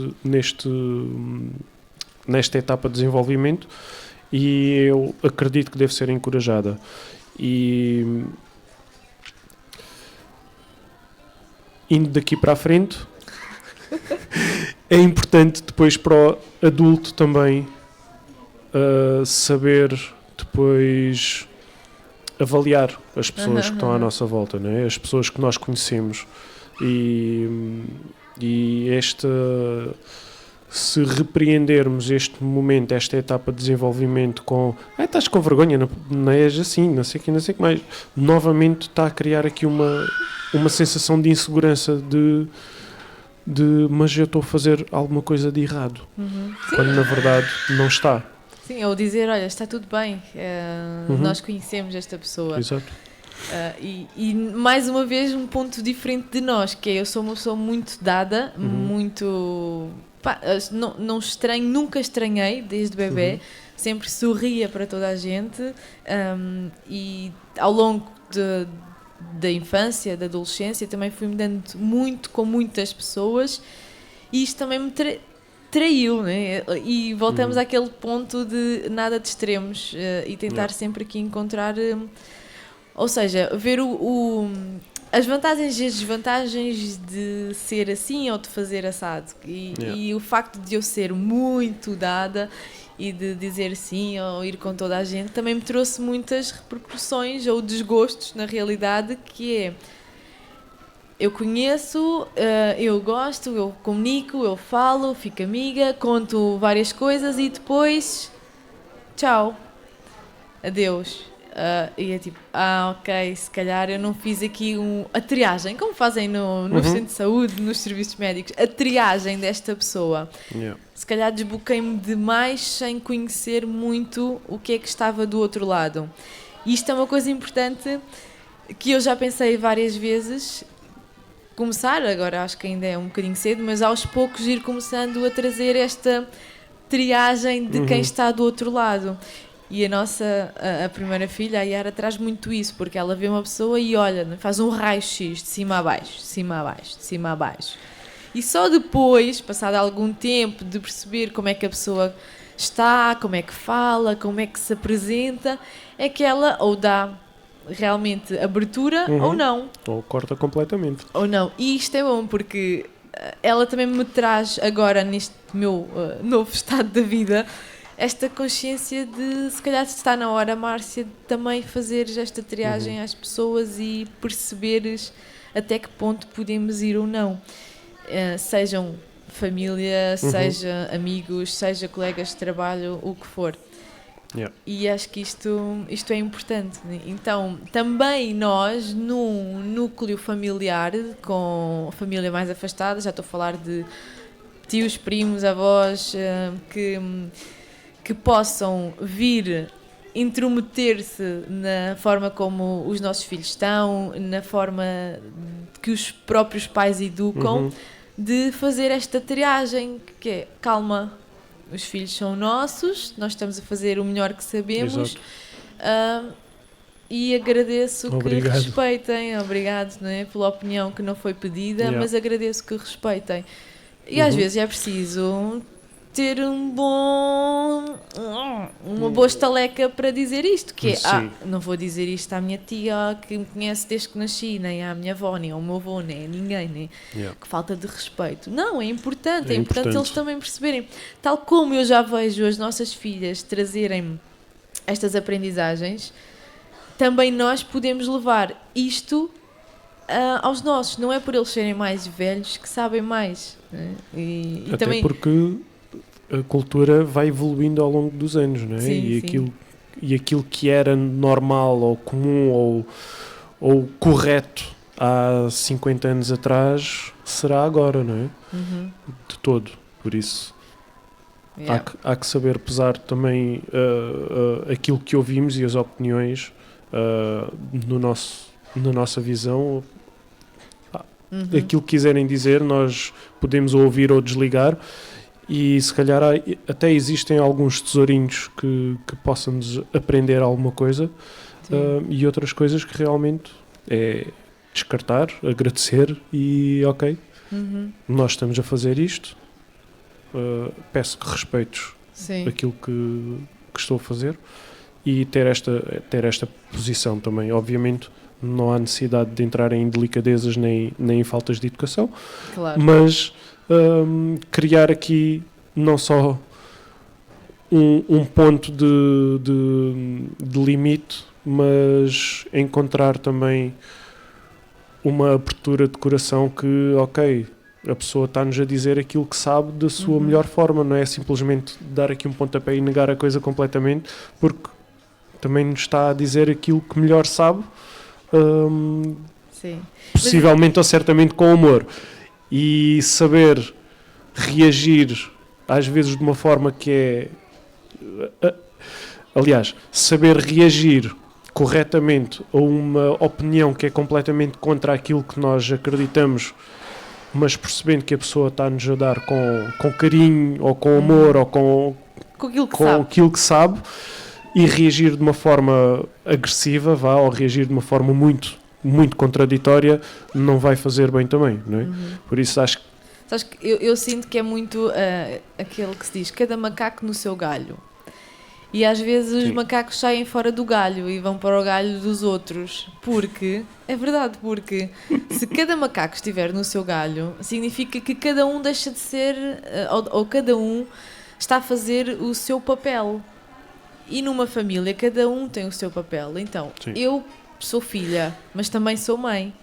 etapa de desenvolvimento, e eu acredito que deve ser encorajada. E indo daqui para a frente, é importante depois para o adulto também saber depois avaliar as pessoas que estão à nossa volta, não é? As pessoas que nós conhecemos, e se repreendermos este momento, esta etapa de desenvolvimento com estás com vergonha, não és assim, não sei o que mais, novamente está a criar aqui uma sensação de insegurança, mas eu estou a fazer alguma coisa de errado, quando na verdade não está. Sim, ou dizer, olha, está tudo bem, nós conhecemos esta pessoa. Exato. E mais uma vez um ponto diferente de nós, que é, eu sou uma pessoa muito dada, muito... não estranho, nunca estranhei desde bebê, sempre sorria para toda a gente, e ao longo da infância, da adolescência, também fui-me dando muito com muitas pessoas, e isto também me traiu, né? E voltamos àquele ponto de nada de extremos, e tentar sempre aqui encontrar, ou seja, ver as vantagens e as desvantagens de ser assim ou de fazer assado, e o facto de eu ser muito dada e de dizer sim ou ir com toda a gente também me trouxe muitas repercussões ou desgostos na realidade, que é, eu conheço, eu gosto, eu comunico, eu falo, fico amiga, conto várias coisas e depois tchau, adeus. E é tipo, ok, se calhar eu não fiz aqui a triagem, como fazem no centro de saúde, nos serviços médicos, a triagem desta pessoa. Se calhar desboquei-me demais sem conhecer muito o que é que estava do outro lado. E isto é uma coisa importante que eu já pensei várias vezes, começar, agora acho que ainda é um bocadinho cedo, mas aos poucos ir começando a trazer esta triagem de quem está do outro lado. E a primeira filha, a Yara, traz muito isso, porque ela vê uma pessoa e olha, faz um raio-x de cima a baixo, de cima a baixo, de cima a baixo. E só depois, passado algum tempo, de perceber como é que a pessoa está, como é que fala, como é que se apresenta, é que ela ou dá realmente abertura ou não. Ou corta completamente. Ou não. E isto é bom, porque ela também me traz agora, neste meu novo estado da vida, esta consciência de, se calhar está na hora, Márcia, de também fazeres esta triagem às pessoas e perceberes até que ponto podemos ir ou não. Sejam família, seja amigos, seja colegas de trabalho, o que for. Yeah. E acho que isto é importante. Então, também nós, num núcleo familiar, com a família mais afastada, já estou a falar de tios, primos, avós, que possam vir intrometer-se na forma como os nossos filhos estão, na forma que os próprios pais educam, de fazer esta triagem, que é, calma, os filhos são nossos, nós estamos a fazer o melhor que sabemos. E agradeço Obrigado. que respeitem, obrigado, não é, pela opinião que não foi pedida, mas agradeço que respeitem. E às vezes é preciso ter uma boa estaleca para dizer isto, que é, não vou dizer isto à minha tia que me conhece desde que nasci, nem à minha avó, nem ao meu avô, nem a ninguém, nem que falta de respeito. Não, é importante eles também perceberem. Tal como eu já vejo as nossas filhas trazerem estas aprendizagens, também nós podemos levar isto aos nossos. Não é por eles serem mais velhos que sabem mais. Né? E até também... porque a cultura vai evoluindo ao longo dos anos, não é? Sim, E aquilo que era normal ou comum ou correto há 50 anos atrás será agora, não é? De todo. Por isso há que saber pesar também aquilo que ouvimos e as opiniões na nossa visão. Aquilo que quiserem dizer, nós podemos ouvir ou desligar. E se calhar até existem alguns tesourinhos que possam-nos aprender alguma coisa, e outras coisas que realmente é descartar, agradecer e ok, nós estamos a fazer isto, peço que respeites aquilo que estou a fazer e ter esta posição também. Obviamente não há necessidade de entrar em delicadezas nem em faltas de educação, mas criar aqui não só um ponto de limite, mas encontrar também uma abertura de coração que, ok, a pessoa está-nos a dizer aquilo que sabe da sua melhor forma, não é simplesmente dar aqui um pontapé e negar a coisa completamente, porque também nos está a dizer aquilo que melhor sabe, possivelmente ou certamente com amor, e saber reagir às vezes de uma forma que é saber reagir corretamente a uma opinião que é completamente contra aquilo que nós acreditamos, mas percebendo que a pessoa está-nos a dar com carinho ou com amor ou com aquilo que sabe, e reagir de uma forma agressiva, ou reagir de uma forma muito, muito contraditória, não vai fazer bem também, não é? Por isso acho que Sabes que eu sinto que é muito aquele que se diz, cada macaco no seu galho. E às vezes os macacos saem fora do galho e vão para o galho dos outros. É verdade, porque se cada macaco estiver no seu galho, significa que cada um deixa de ser, ou cada um está a fazer o seu papel. E numa família, cada um tem o seu papel. Então, eu sou filha, mas também sou mãe.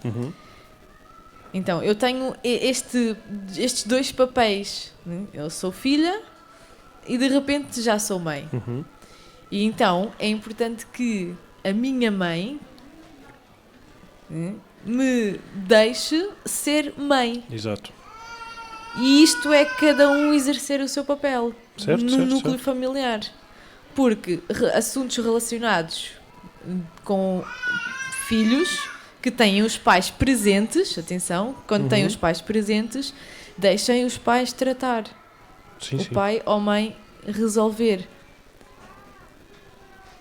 Então, eu tenho estes dois papéis. Né? Eu sou filha e de repente já sou mãe. E então, é importante que a minha mãe me deixe ser mãe. Exato. E isto é cada um exercer o seu papel no núcleo familiar. Porque assuntos relacionados com filhos que têm os pais presentes, atenção, quando têm os pais presentes, deixem os pais tratar. Pai ou mãe resolver.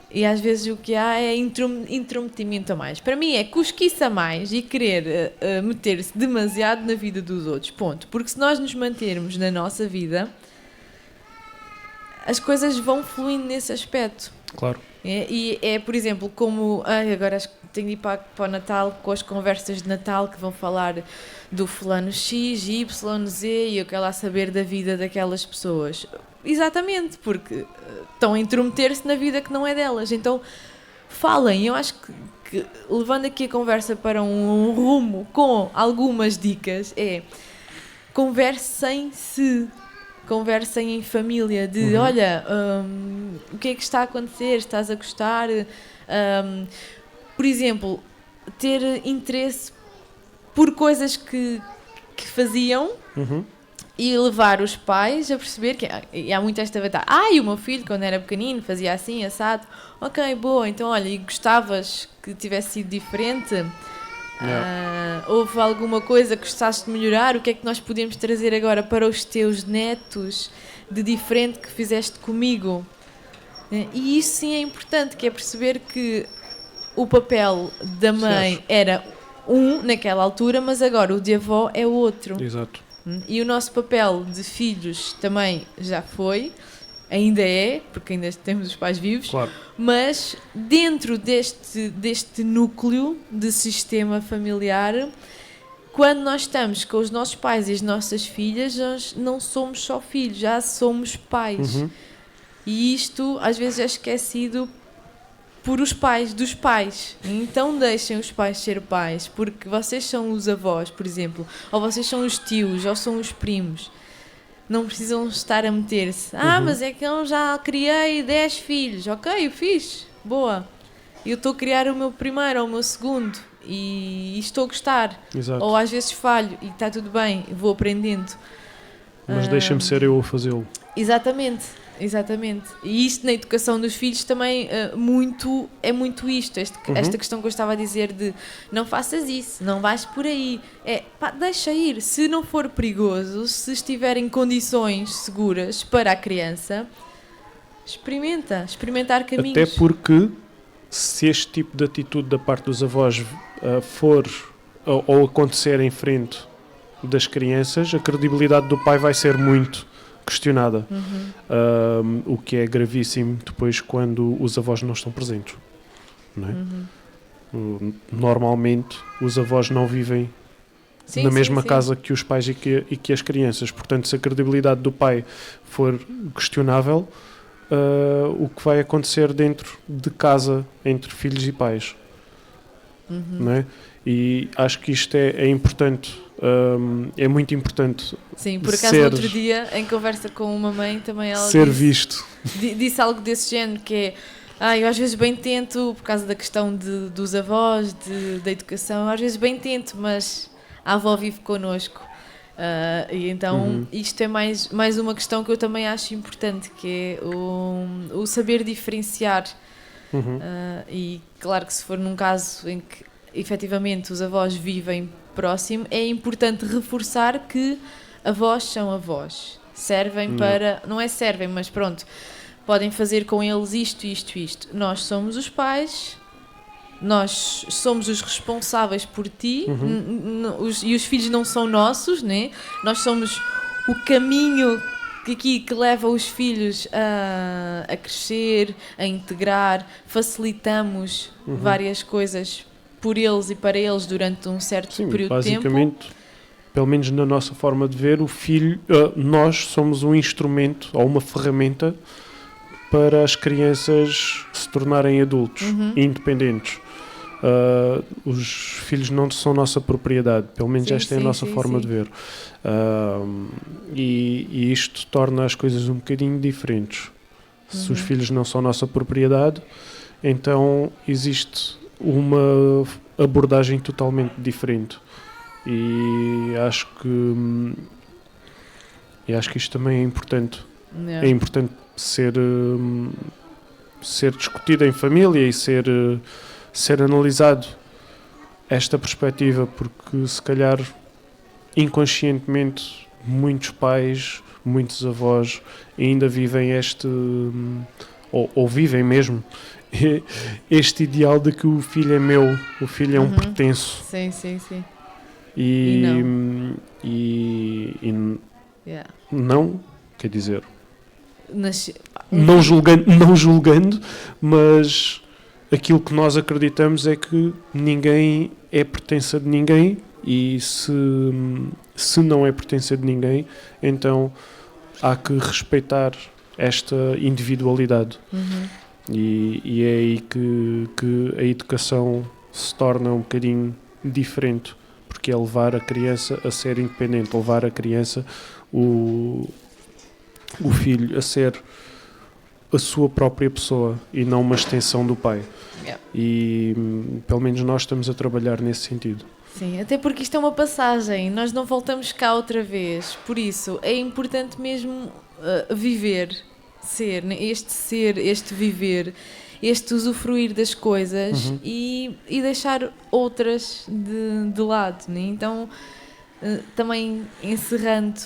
E às vezes o que há é intrometimento a mais. Para mim é cosquice a mais e querer meter-se demasiado na vida dos outros. Ponto. Porque se nós nos mantermos na nossa vida, as coisas vão fluindo nesse aspecto. Claro. E é, por exemplo, como agora acho que tenho de ir para o Natal com as conversas de Natal que vão falar do fulano X, Y, Z e eu quero lá saber da vida daquelas pessoas. Exatamente, porque estão a intrometer-se na vida que não é delas. Então, falem. Eu acho que levando aqui a conversa para um rumo com algumas dicas, conversem-se, conversem em família, de olha, o que é que está a acontecer, estás a gostar? Por exemplo, ter interesse por coisas que faziam e levar os pais a perceber que e há muito esta verdade. E o meu filho, quando era pequenino, fazia assim, assado. Ok, boa, então olha, e gostavas que tivesse sido diferente? Houve alguma coisa que gostaste de melhorar? O que é que nós podemos trazer agora para os teus netos de diferente que fizeste comigo? E isso sim é importante, que é perceber que o papel da mãe era naquela altura, mas agora o de avó é outro. Exato. E o nosso papel de filhos também já foi, ainda é, porque ainda temos os pais vivos, Claro. mas dentro deste núcleo de sistema familiar, quando nós estamos com os nossos pais e as nossas filhas, nós não somos só filhos, já somos pais. E isto às vezes é esquecido por os pais dos pais. Então deixem os pais ser pais, porque vocês são os avós, por exemplo, ou vocês são os tios, ou são os primos. Não precisam estar a meter-se. Mas é que eu já criei 10 filhos. Ok, eu fiz. Boa. Eu estou a criar o meu primeiro ou o meu segundo e estou a gostar. Exato. Ou às vezes falho e está tudo bem, vou aprendendo. Mas deixa-me ser eu a fazê-lo. Exatamente. E isto na educação dos filhos também é muito isto. Esta questão que eu estava a dizer de não faças isso, não vais por aí. Deixa ir. Se não for perigoso, se estiver em condições seguras para a criança, experimentar caminhos. Até porque se este tipo de atitude da parte dos avós for ou acontecer em frente das crianças, a credibilidade do pai vai ser muito questionada, o que é gravíssimo depois quando os avós não estão presentes, não é? Normalmente os avós não vivem na mesma casa que os pais e que as crianças, portanto se a credibilidade do pai for questionável, o que vai acontecer dentro de casa entre filhos e pais, não é? E acho que isto é importante, é muito importante. Sim, por acaso no outro dia, em conversa com uma mãe, também ela ser visto. Disse algo desse género, que é, eu às vezes bem tento, por causa da questão dos avós, da educação, às vezes bem tento, mas a avó vive connosco. E então isto é mais uma questão que eu também acho importante, que é o saber diferenciar. E claro que se for num caso em que efetivamente os avós vivem próximo, é importante reforçar que avós são avós. Servem para... Não é servem, mas pronto. Podem fazer com eles isto. Nós somos os pais, nós somos os responsáveis por ti, e os filhos não são nossos, né? Nós somos o caminho que leva os filhos a crescer, a integrar, facilitamos várias coisas por eles e para eles durante um certo período de tempo. Basicamente, pelo menos na nossa forma de ver, o filho, nós somos um instrumento ou uma ferramenta para as crianças se tornarem adultos, independentes. Os filhos não são nossa propriedade, pelo menos esta é a nossa forma de ver. E isto torna as coisas um bocadinho diferentes. Se os filhos não são nossa propriedade, então existe uma abordagem totalmente diferente. E acho que isto também é importante. É importante ser discutido em família e ser analisado esta perspectiva, porque se calhar inconscientemente muitos pais, muitos avós ainda vivem ou vivem mesmo este ideal de que o filho é meu, o filho é um pertenço. Sim. E não, quer dizer, não julgando, mas aquilo que nós acreditamos é que ninguém é pertença de ninguém, e se não é pertença de ninguém, então há que respeitar esta individualidade. E é aí que a educação se torna um bocadinho diferente, porque é levar a criança a ser independente, levar a criança, o filho, a ser a sua própria pessoa e não uma extensão do pai. Yeah. E pelo menos nós estamos a trabalhar nesse sentido. Sim, até porque isto é uma passagem, nós não voltamos cá outra vez, por isso é importante mesmo viver, ser, este viver, este usufruir das coisas e deixar outras de lado, né? Então, também encerrando,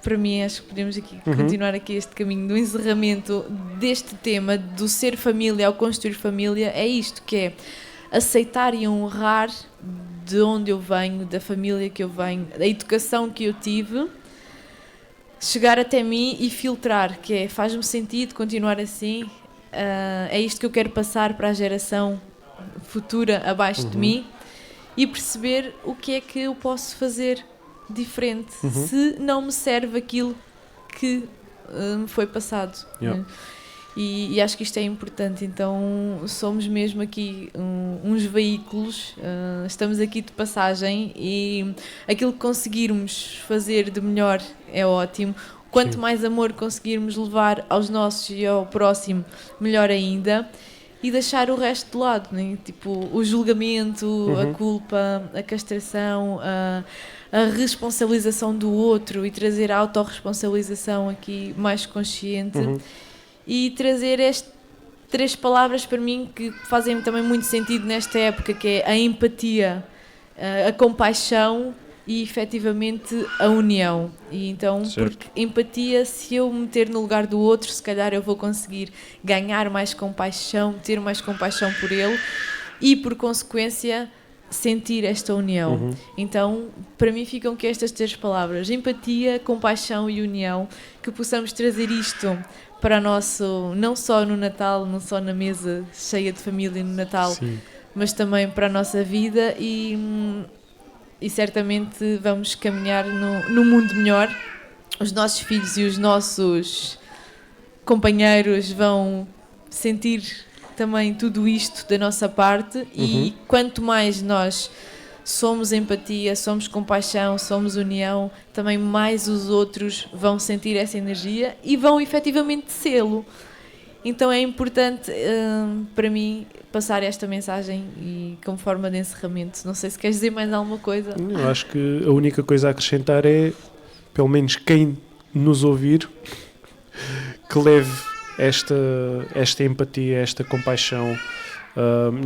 para mim acho que podemos aqui continuar aqui este caminho do encerramento deste tema do ser família ao construir família, é isto que é aceitar e honrar de onde eu venho, da família que eu venho, da educação que eu tive, chegar até mim e filtrar, que é, faz-me sentido continuar assim, é isto que eu quero passar para a geração futura abaixo de mim, e perceber o que é que eu posso fazer diferente, se não me serve aquilo que me foi passado. Yeah. Né? E acho que isto é importante, então somos mesmo aqui uns veículos, estamos aqui de passagem e aquilo que conseguirmos fazer de melhor é ótimo. Quanto mais amor conseguirmos levar aos nossos e ao próximo, melhor ainda. E deixar o resto de lado, né? Tipo, o julgamento, a culpa, a castração, a responsabilização do outro e trazer a autorresponsabilização aqui mais consciente. E trazer 3 palavras para mim que fazem também muito sentido nesta época, que é a empatia, a compaixão e efetivamente a união. E então, porque empatia, se eu me meter no lugar do outro, se calhar eu vou conseguir ganhar mais compaixão, ter mais compaixão por ele e, por consequência, sentir esta união. Então, para mim ficam que estas 3 palavras, empatia, compaixão e união, que possamos trazer isto para nosso, não só no Natal, não só na mesa cheia de família no Natal, mas também para a nossa vida e certamente vamos caminhar no mundo melhor. Os nossos filhos e os nossos companheiros vão sentir também tudo isto da nossa parte e quanto mais nós somos empatia, somos compaixão, somos união, também mais os outros vão sentir essa energia e vão efetivamente sê-lo. Então é importante para mim passar esta mensagem e como forma de encerramento. Não sei se queres dizer mais alguma coisa. Eu acho que a única coisa a acrescentar é, pelo menos quem nos ouvir, que leve esta empatia, esta compaixão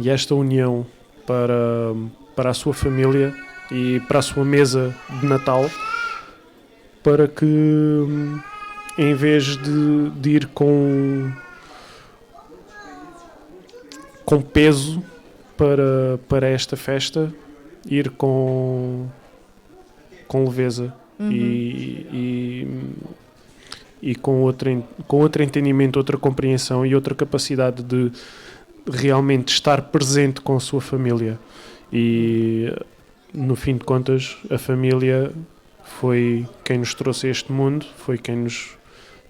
e esta união para a sua família e para a sua mesa de Natal, para que em vez de ir com peso para esta festa, ir com leveza e com outro entendimento, outra compreensão e outra capacidade de realmente estar presente com a sua família. E no fim de contas a família foi quem nos trouxe a este mundo, foi quem nos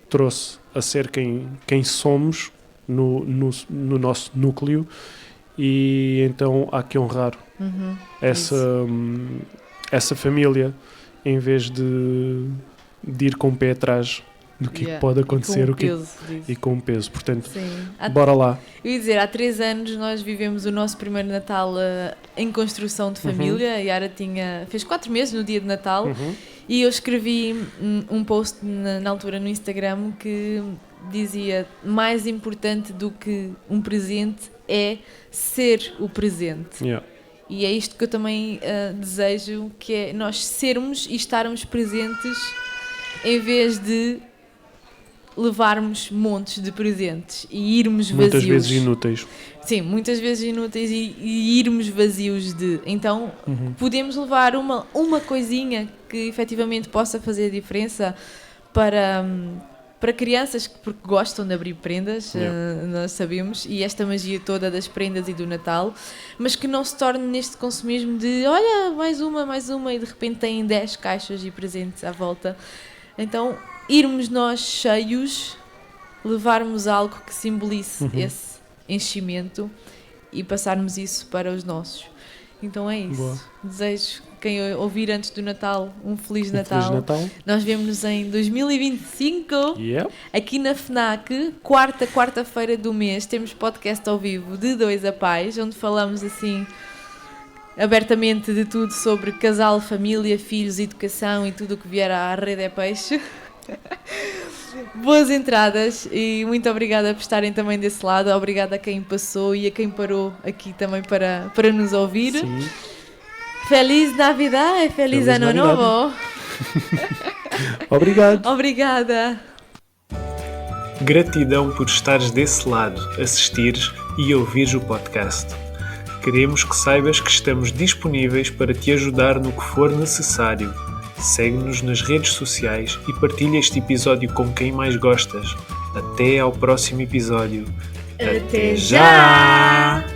trouxe a ser quem somos no nosso núcleo, e então há que honrar essa família em vez de ir com o pé atrás do que pode acontecer e com o peso. Portanto, bora lá. Eu ia dizer, há 3 anos nós vivemos o nosso primeiro Natal em construção de família. A Yara fez 4 meses no dia de Natal e eu escrevi um post na altura no Instagram que dizia: mais importante do que um presente é ser o presente. E é isto que eu também desejo, que é nós sermos e estarmos presentes em vez de levarmos montes de presentes e irmos vazios. Muitas vezes inúteis. Sim, muitas vezes inúteis e irmos vazios de... Então, podemos levar uma coisinha que efetivamente possa fazer a diferença para crianças porque gostam de abrir prendas, nós sabemos, e esta magia toda das prendas e do Natal, mas que não se torne neste consumismo de olha, mais uma, e de repente têm 10 caixas e presentes à volta. Então, irmos nós cheios, levarmos algo que simbolize esse enchimento e passarmos isso para os nossos. Então é isso. Boa. Desejo quem ouvir antes do Natal, um Feliz Natal. Feliz Natal. Nós vemos-nos em 2025, Yep. aqui na FNAC, quarta-feira do mês, temos podcast ao vivo de Dois a Pais, onde falamos assim abertamente de tudo sobre casal, família, filhos, educação e tudo o que vier à rede é peixe. Boas entradas e muito obrigada por estarem também desse lado. Obrigada a quem passou e a quem parou aqui também para nos ouvir. Sim. Feliz Navidad e feliz Ano Navidad. Novo. Obrigado. Obrigada. Gratidão por estares desse lado, assistires e ouvires o podcast. Queremos que saibas que estamos disponíveis para te ajudar no que for necessário. Segue-nos nas redes sociais e partilha este episódio com quem mais gostas. Até ao próximo episódio. Até já!